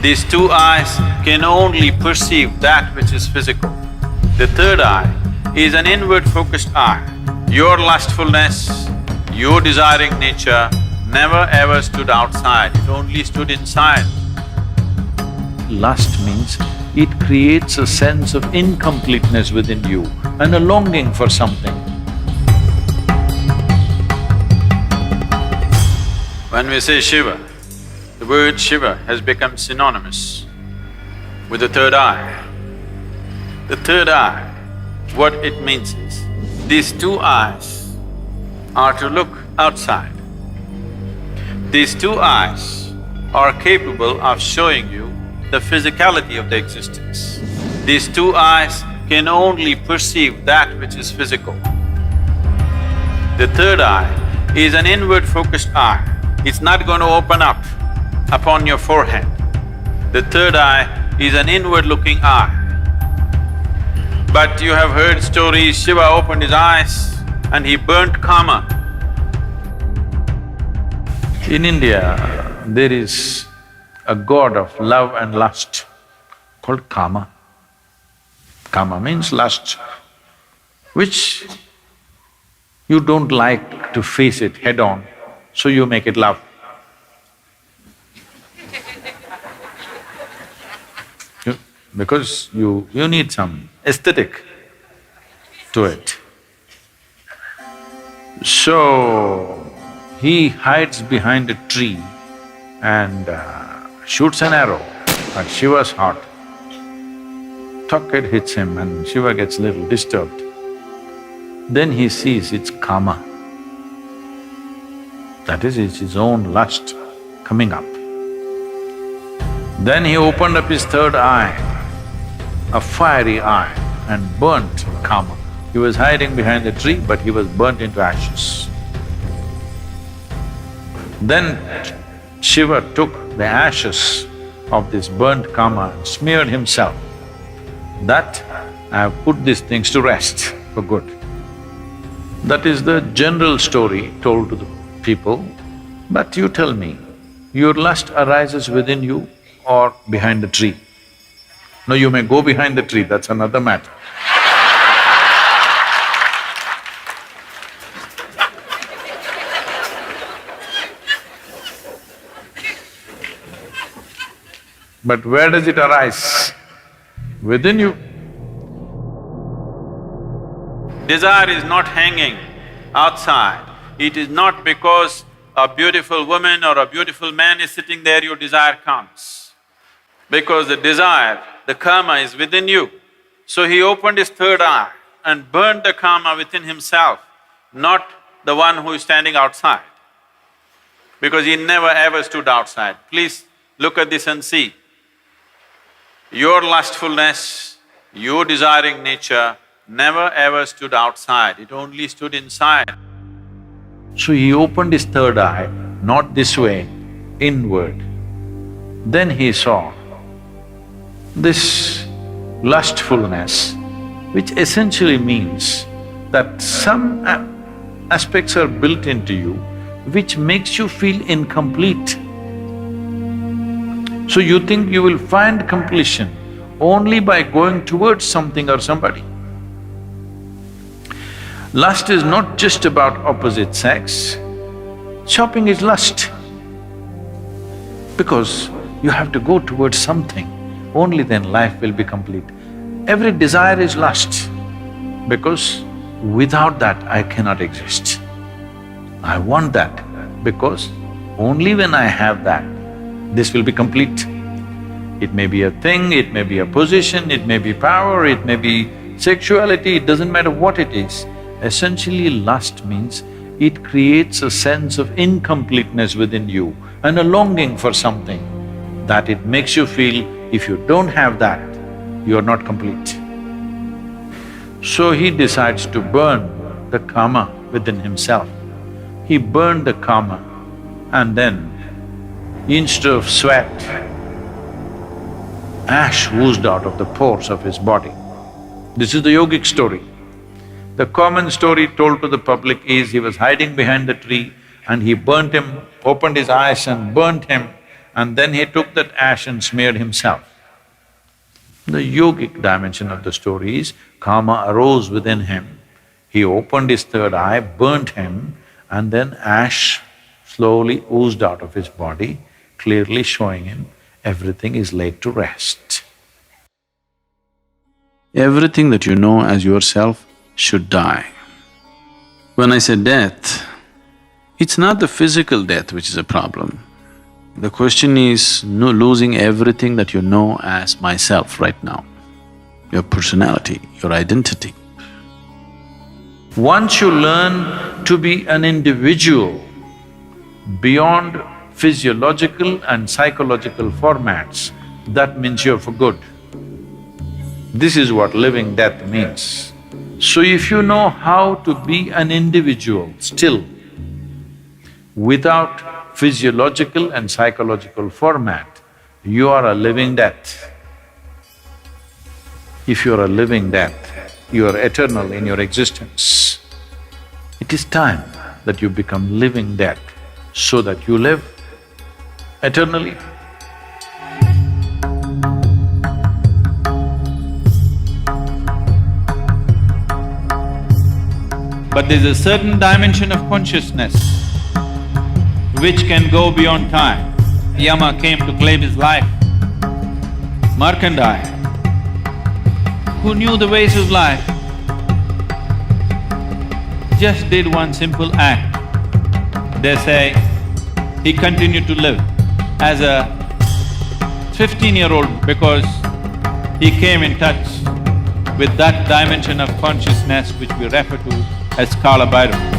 These two eyes can only perceive that which is physical. The third eye is an inward-focused eye. Your lustfulness, your desiring nature never ever stood outside, it only stood inside. Lust means it creates a sense of incompleteness within you and a longing for something. When we say Shiva, the word Shiva has become synonymous with the third eye. The third eye, what it means is, these two eyes are to look outside. These two eyes are capable of showing you the physicality of the existence. These two eyes can only perceive that which is physical. The third eye is an inward-focused eye. It's not going to open up upon your forehead. The third eye is an inward-looking eye. But you have heard stories, Shiva opened his eyes and he burnt kama. In India, there is a god of love and lust called Kama. Kama means lust, which you don't like to face it head-on, so you make it love. Because you need some aesthetic to it. So, he hides behind a tree and shoots an arrow at Shiva's heart. Tuck, it hits him and Shiva gets a little disturbed. Then he sees it's Kama. That is, it's his own lust coming up. Then he opened up his third eye, a fiery eye, and burnt Kama. He was hiding behind the tree, but he was burnt into ashes. Then Shiva took the ashes of this burnt Kama and smeared himself. That I have put these things to rest for good. That is the general story told to the people. But you tell me, your lust arises within you or behind the tree? No, you may go behind the tree, that's another matter. But where does it arise? Within you. Desire is not hanging outside. It is not because a beautiful woman or a beautiful man is sitting there, your desire comes. Because the desire, the karma is within you. So he opened his third eye and burned the karma within himself, not the one who is standing outside. Because he never ever stood outside. Please look at this and see. Your lustfulness, your desiring nature never ever stood outside, it only stood inside. So he opened his third eye, not this way, inward. Then he saw this lustfulness, which essentially means that some aspects are built into you which makes you feel incomplete. So you think you will find completion only by going towards something or somebody. Lust is not just about opposite sex, shopping is lust. Because you have to go towards something, only then life will be complete. Every desire is lust, because without that I cannot exist. I want that, because only when I have that, this will be complete. It may be a thing, it may be a position, it may be power, it may be sexuality, it doesn't matter what it is. Essentially, lust means it creates a sense of incompleteness within you and a longing for something that it makes you feel if you don't have that, you're not complete. So he decides to burn the karma within himself. He burned the karma and then instead of sweat, ash oozed out of the pores of his body. This is the yogic story. The common story told to the public is he was hiding behind the tree and he burnt him, opened his eyes and burnt him, and then he took that ash and smeared himself. The yogic dimension of the story is karma arose within him, he opened his third eye, burnt him, and then ash slowly oozed out of his body, clearly showing him everything is laid to rest. Everything that you know as yourself should die. When I say death, it's not the physical death which is a problem. The question is losing everything that you know as myself right now, your personality, your identity. Once you learn to be an individual beyond physiological and psychological formats, that means you're for good. This is what living death means. So if you know how to be an individual still, without physiological and psychological format, you are a living death. If you are a living death, you are eternal in your existence. It is time that you become living death so that you live eternally. But there's a certain dimension of consciousness which can go beyond time. Yama came to claim his life. Markandeya, who knew the ways of life, just did one simple act. They say he continued to live as a 15-year-old because he came in touch with that dimension of consciousness which we refer to as Kala Bhairava.